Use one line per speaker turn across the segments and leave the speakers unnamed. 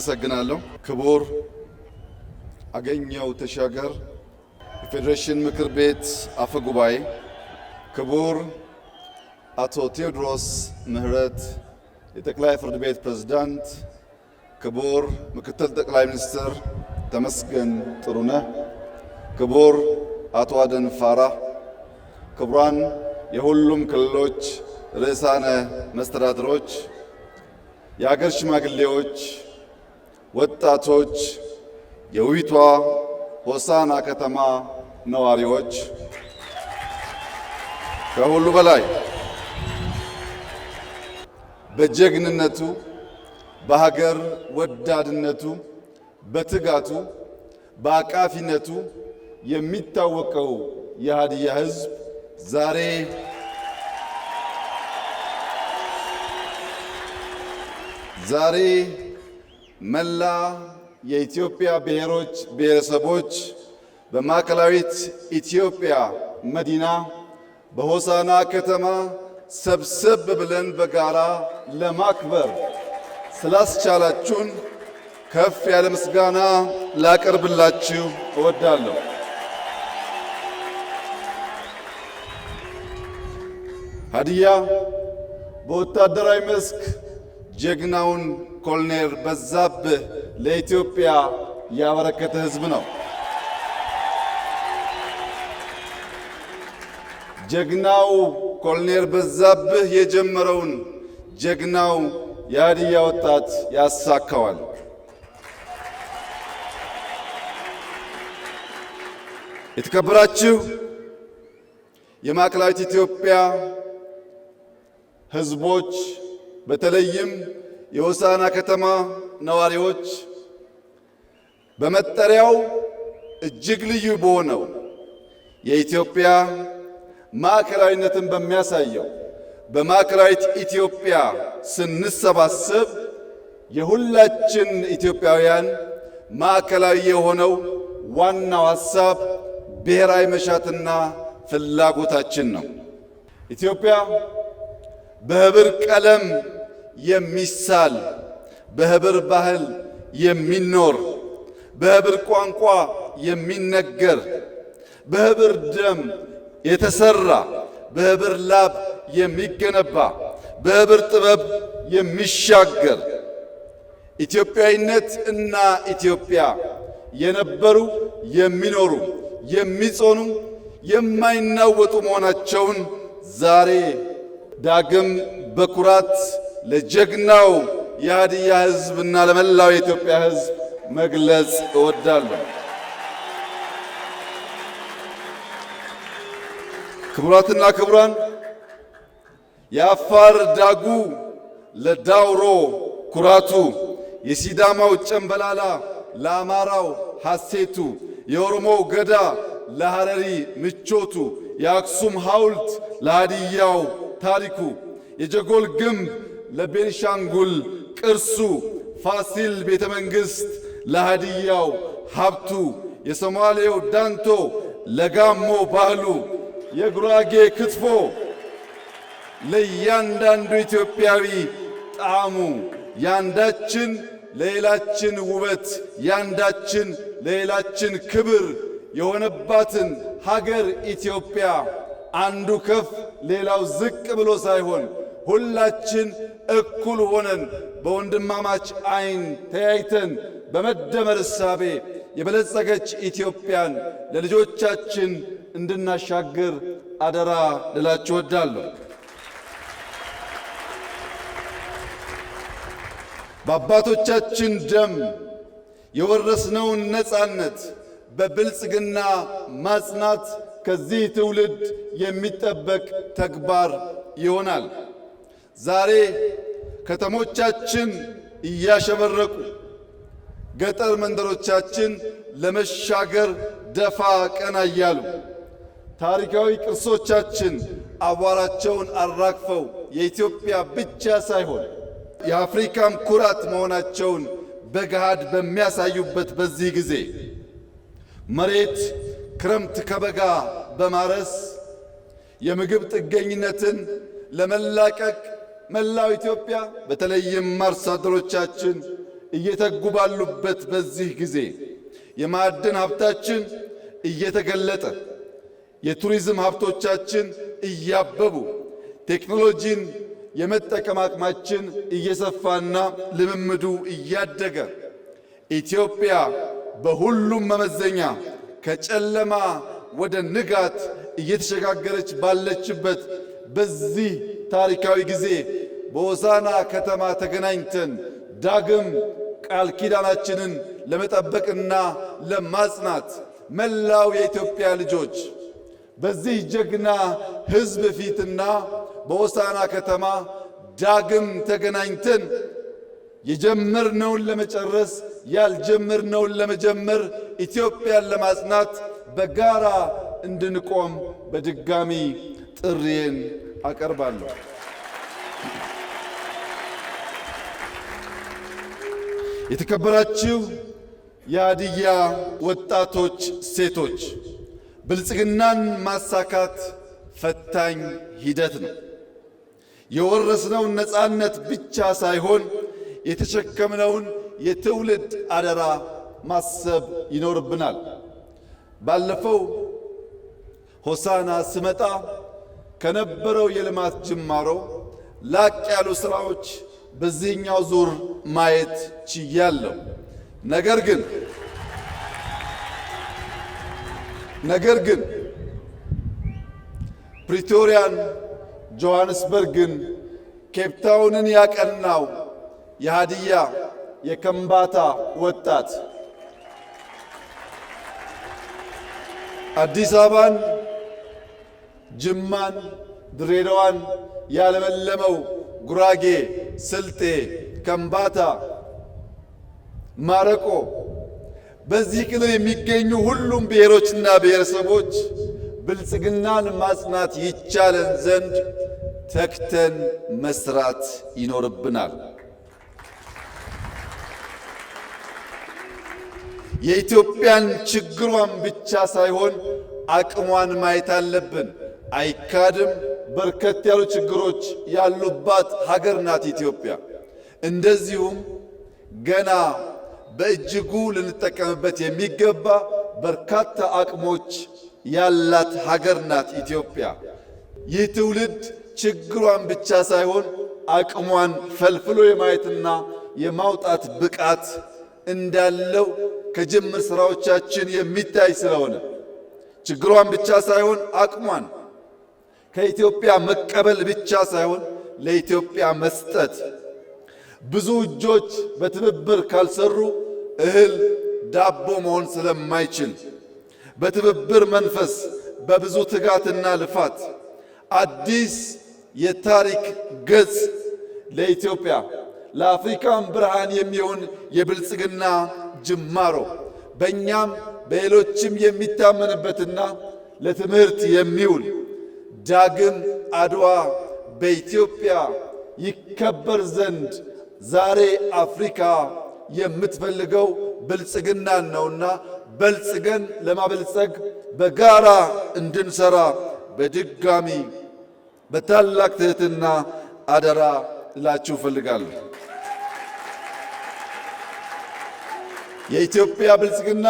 አመሰግናለሁ። ክቡር አገኘው ተሻገር የፌዴሬሽን ምክር ቤት አፈ ጉባኤ፣ ክቡር አቶ ቴዎድሮስ ምህረት የጠቅላይ ፍርድ ቤት ፕሬዝዳንት፣ ክቡር ምክትል ጠቅላይ ሚኒስትር ተመስገን ጥሩነህ፣ ክቡር አቶ አደን ፋራህ፣ ክቡራን የሁሉም ክልሎች ርዕሳነ መስተዳድሮች፣ የሀገር ሽማግሌዎች፣ ወጣቶች፣ የውቢቷ ሆሳዕና ከተማ ነዋሪዎች፣ ከሁሉ በላይ በጀግንነቱ፣ በሀገር ወዳድነቱ፣ በትጋቱ፣ በአቃፊነቱ የሚታወቀው የሀዲያ ሕዝብ ዛሬ መላ የኢትዮጵያ ብሔሮች ብሔረሰቦች በማዕከላዊት ኢትዮጵያ መዲና በሆሳዕና ከተማ ሰብሰብ ብለን በጋራ ለማክበር ስላስቻላችሁን ከፍ ያለ ምስጋና ላቀርብላችሁ እወዳለሁ። ሀዲያ በወታደራዊ መስክ ጀግናውን ኮሎኔል በዛብህ ለኢትዮጵያ ያበረከተ ሕዝብ ነው። ጀግናው ኮሎኔል በዛብህ የጀመረውን ጀግናው የሀዲያ ወጣት ያሳካዋል። የተከበራችሁ የማዕከላዊት ኢትዮጵያ ሕዝቦች በተለይም የሆሳዕና ከተማ ነዋሪዎች በመጠሪያው እጅግ ልዩ በሆነው የኢትዮጵያ ማዕከላዊነትን በሚያሳየው በማዕከላዊት ኢትዮጵያ ስንሰባሰብ የሁላችን ኢትዮጵያውያን ማዕከላዊ የሆነው ዋናው ሐሳብ ብሔራዊ መሻትና ፍላጎታችን ነው። ኢትዮጵያ በህብር ቀለም የሚሳል፣ በህብር ባህል የሚኖር፣ በህብር ቋንቋ የሚነገር፣ በህብር ደም የተሰራ፣ በህብር ላብ የሚገነባ፣ በህብር ጥበብ የሚሻገር ኢትዮጵያዊነት እና ኢትዮጵያ የነበሩ የሚኖሩ የሚጾኑ የማይናወጡ መሆናቸውን ዛሬ ዳግም በኩራት ለጀግናው የሀዲያ ሕዝብ እና ለመላው የኢትዮጵያ ሕዝብ መግለጽ እወዳለሁ። ክቡራትና ክቡራን፣ የአፋር ዳጉ ለዳውሮ ኩራቱ፣ የሲዳማው ጨምበላላ ለአማራው ሐሴቱ፣ የኦሮሞው ገዳ ለሐረሪ ምቾቱ፣ የአክሱም ሐውልት ለሃዲያው ታሪኩ፣ የጀጎል ግንብ ለቤንሻንጉል ቅርሱ፣ ፋሲል ቤተ መንግሥት ለሃዲያው ሀብቱ፣ የሶማሌው ዳንቶ ለጋሞ ባህሉ፣ የጉራጌ ክትፎ ለእያንዳንዱ ኢትዮጵያዊ ጣዕሙ፣ ያንዳችን ለሌላችን ውበት፣ ያንዳችን ለሌላችን ክብር የሆነባትን ሀገር ኢትዮጵያ አንዱ ከፍ ሌላው ዝቅ ብሎ ሳይሆን ሁላችን እኩል ሆነን በወንድማማች ዓይን ተያይተን በመደመር እሳቤ የበለጸገች ኢትዮጵያን ለልጆቻችን እንድናሻግር አደራ ልላችሁ እወዳለሁ። በአባቶቻችን ደም የወረስነውን ነፃነት በብልጽግና ማጽናት ከዚህ ትውልድ የሚጠበቅ ተግባር ይሆናል። ዛሬ ከተሞቻችን እያሸበረቁ ገጠር መንደሮቻችን ለመሻገር ደፋ ቀና እያሉ ታሪካዊ ቅርሶቻችን አቧራቸውን አራግፈው የኢትዮጵያ ብቻ ሳይሆን የአፍሪካም ኩራት መሆናቸውን በገሃድ በሚያሳዩበት በዚህ ጊዜ መሬት ክረምት ከበጋ በማረስ የምግብ ጥገኝነትን ለመላቀቅ መላው ኢትዮጵያ በተለይም አርሶ አደሮቻችን እየተጉ ባሉበት በዚህ ጊዜ የማዕድን ሀብታችን እየተገለጠ የቱሪዝም ሀብቶቻችን እያበቡ ቴክኖሎጂን የመጠቀም አቅማችን እየሰፋና ልምምዱ እያደገ ኢትዮጵያ በሁሉም መመዘኛ ከጨለማ ወደ ንጋት እየተሸጋገረች ባለችበት በዚህ ታሪካዊ ጊዜ በሆሳዕና ከተማ ተገናኝተን ዳግም ቃል ኪዳናችንን ለመጠበቅና ለማጽናት መላው የኢትዮጵያ ልጆች በዚህ ጀግና ሕዝብ ፊትና በሆሳዕና ከተማ ዳግም ተገናኝተን የጀመርነውን ለመጨረስ ያልጀመርነውን ለመጀመር ኢትዮጵያን ለማጽናት በጋራ እንድንቆም በድጋሚ ጥሪዬን አቀርባለሁ። የተከበራችሁ የሀዲያ ወጣቶች፣ ሴቶች፣ ብልጽግናን ማሳካት ፈታኝ ሂደት ነው። የወረስነውን ነፃነት ብቻ ሳይሆን የተሸከምነውን የትውልድ አደራ ማሰብ ይኖርብናል። ባለፈው ሆሳዕና ስመጣ ከነበረው የልማት ጅማሮ ላቅ ያሉ ስራዎች በዚህኛው ዙር ማየት ችያለሁ። ነገር ግን ፕሪቶሪያን፣ ጆሐንስበርግን፣ ኬፕታውንን ያቀናው የሀዲያ የከምባታ ወጣት አዲስ አበባን፣ ጅማን፣ ድሬዳዋን ያለመለመው ጉራጌ፣ ስልጤ፣ ከምባታ፣ ማረቆ በዚህ ክልል የሚገኙ ሁሉም ብሔሮችና ብሔረሰቦች ብልጽግናን ማጽናት ይቻለን ዘንድ ተግተን መስራት ይኖርብናል። የኢትዮጵያን ችግሯን ብቻ ሳይሆን አቅሟን ማየት አለብን። አይካድም፣ በርከት ያሉ ችግሮች ያሉባት ሀገር ናት ኢትዮጵያ። እንደዚሁም ገና በእጅጉ ልንጠቀምበት የሚገባ በርካታ አቅሞች ያላት ሀገር ናት ኢትዮጵያ። ይህ ትውልድ ችግሯን ብቻ ሳይሆን አቅሟን ፈልፍሎ የማየትና የማውጣት ብቃት እንዳለው ከጅምር ስራዎቻችን የሚታይ ስለሆነ ችግሯን ብቻ ሳይሆን አቅሟን ከኢትዮጵያ መቀበል ብቻ ሳይሆን ለኢትዮጵያ መስጠት። ብዙ እጆች በትብብር ካልሰሩ እህል ዳቦ መሆን ስለማይችል በትብብር መንፈስ በብዙ ትጋትና ልፋት አዲስ የታሪክ ገጽ ለኢትዮጵያ ለአፍሪካም ብርሃን የሚሆን የብልጽግና ጅማሮ በእኛም በሌሎችም የሚታመንበትና ለትምህርት የሚውል ዳግም አድዋ በኢትዮጵያ ይከበር ዘንድ ዛሬ አፍሪካ የምትፈልገው ብልጽግናን ነውና በልጽገን ለማበልጸግ በጋራ እንድንሰራ በድጋሚ በታላቅ ትህትና አደራ እላችሁ እፈልጋለሁ። የኢትዮጵያ ብልጽግና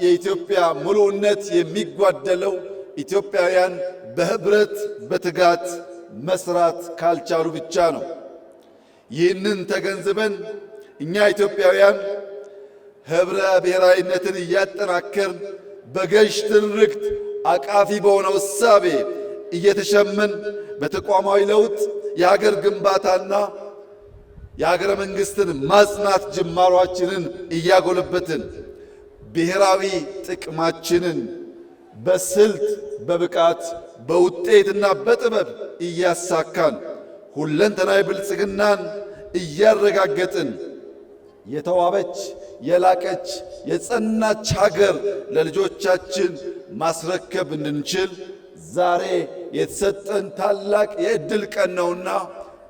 የኢትዮጵያ ሙሉነት የሚጓደለው ኢትዮጵያውያን በህብረት በትጋት መስራት ካልቻሉ ብቻ ነው። ይህንን ተገንዝበን እኛ ኢትዮጵያውያን ህብረ ብሔራዊነትን እያጠናከርን በገዥ ትርክት አቃፊ በሆነው እሳቤ እየተሸመን በተቋማዊ ለውጥ የሀገር ግንባታና የሀገረ መንግስትን ማጽናት ጅማሯችንን እያጎለበትን ብሔራዊ ጥቅማችንን በስልት በብቃት በውጤትና በጥበብ እያሳካን ሁለንተናዊ ብልጽግናን እያረጋገጥን የተዋበች የላቀች የጸናች ሀገር ለልጆቻችን ማስረከብ እንድንችል ዛሬ የተሰጠን ታላቅ የዕድል ቀን ነውና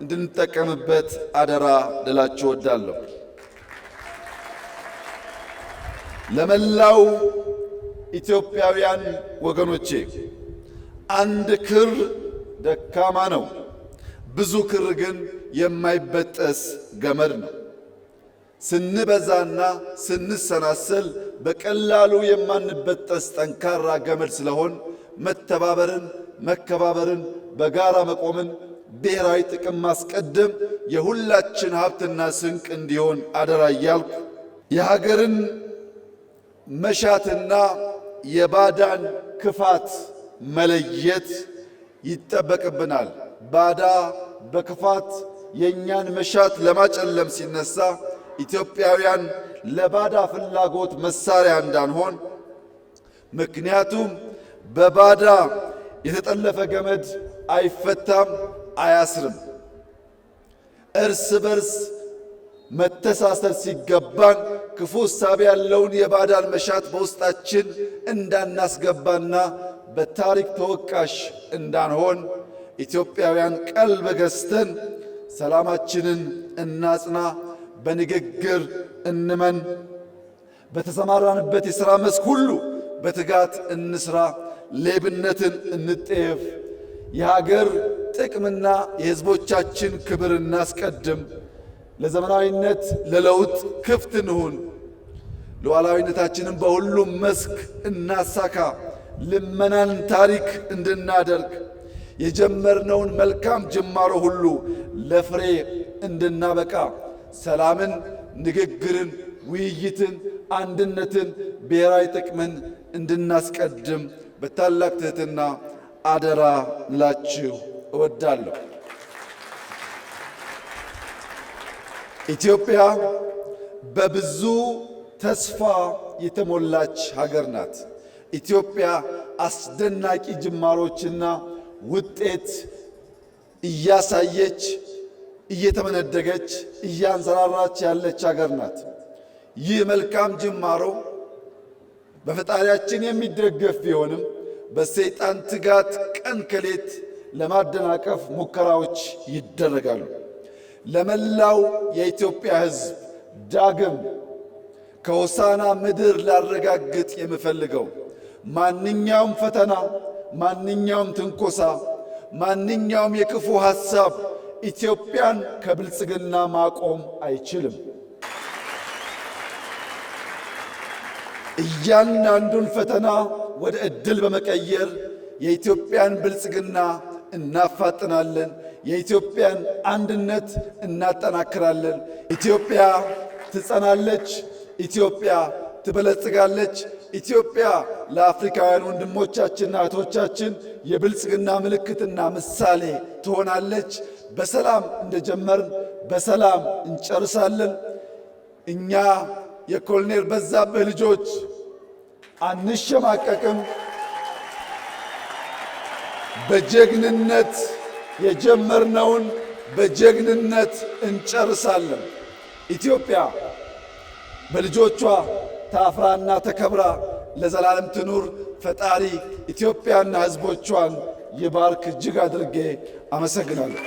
እንድንጠቀምበት አደራ ልላችሁ እወዳለሁ። ለመላው ኢትዮጵያውያን ወገኖቼ አንድ ክር ደካማ ነው፣ ብዙ ክር ግን የማይበጠስ ገመድ ነው። ስንበዛና ስንሰናሰል በቀላሉ የማንበጠስ ጠንካራ ገመድ ስለሆን መተባበርን፣ መከባበርን፣ በጋራ መቆምን፣ ብሔራዊ ጥቅም ማስቀደም የሁላችን ሀብትና ስንቅ እንዲሆን አደራ እያልኩ የሀገርን መሻትና የባዳን ክፋት መለየት ይጠበቅብናል። ባዳ በክፋት የእኛን መሻት ለማጨለም ሲነሳ ኢትዮጵያውያን ለባዳ ፍላጎት መሳሪያ እንዳንሆን። ምክንያቱም በባዳ የተጠለፈ ገመድ አይፈታም፣ አያስርም። እርስ በርስ መተሳሰር ሲገባን ክፉ እሳቤ ያለውን የባዳን መሻት በውስጣችን እንዳናስገባና በታሪክ ተወቃሽ እንዳንሆን ኢትዮጵያውያን ቀልብ ገዝተን ሰላማችንን እናጽና፣ በንግግር እንመን፣ በተሰማራንበት የሥራ መስክ ሁሉ በትጋት እንስራ፣ ሌብነትን እንጠየፍ፣ የሀገር ጥቅምና የሕዝቦቻችን ክብር እናስቀድም፣ ለዘመናዊነት ለለውጥ ክፍት እንሁን፣ ሉዓላዊነታችንን በሁሉም መስክ እናሳካ፣ ልመናን ታሪክ እንድናደርግ የጀመርነውን መልካም ጅማሮ ሁሉ ለፍሬ እንድናበቃ ሰላምን፣ ንግግርን፣ ውይይትን፣ አንድነትን፣ ብሔራዊ ጥቅምን እንድናስቀድም በታላቅ ትሕትና አደራ ላችሁ እወዳለሁ። ኢትዮጵያ በብዙ ተስፋ የተሞላች ሀገር ናት። ኢትዮጵያ አስደናቂ ጅማሮችና ውጤት እያሳየች እየተመነደገች እያንሰራራች ያለች ሀገር ናት። ይህ መልካም ጅማሮ በፈጣሪያችን የሚደገፍ ቢሆንም በሰይጣን ትጋት ቀን ከሌት ለማደናቀፍ ሙከራዎች ይደረጋሉ። ለመላው የኢትዮጵያ ሕዝብ ዳግም ከሆሳዕና ምድር ላረጋግጥ የምፈልገው ማንኛውም ፈተና፣ ማንኛውም ትንኮሳ፣ ማንኛውም የክፉ ሐሳብ ኢትዮጵያን ከብልጽግና ማቆም አይችልም። እያንዳንዱን ፈተና ወደ ዕድል በመቀየር የኢትዮጵያን ብልጽግና እናፋጥናለን። የኢትዮጵያን አንድነት እናጠናክራለን። ኢትዮጵያ ትጸናለች። ኢትዮጵያ ትበለጽጋለች። ኢትዮጵያ ለአፍሪካውያን ወንድሞቻችንና እህቶቻችን የብልጽግና ምልክትና ምሳሌ ትሆናለች። በሰላም እንደጀመርን በሰላም እንጨርሳለን። እኛ የኮሎኔል በዛብህ ልጆች አንሸማቀቅም። በጀግንነት የጀመርነውን በጀግንነት እንጨርሳለን። ኢትዮጵያ በልጆቿ ታፍራና ተከብራ ለዘላለም ትኑር። ፈጣሪ ኢትዮጵያና ሕዝቦቿን ይባርክ። እጅግ አድርጌ አመሰግናለሁ።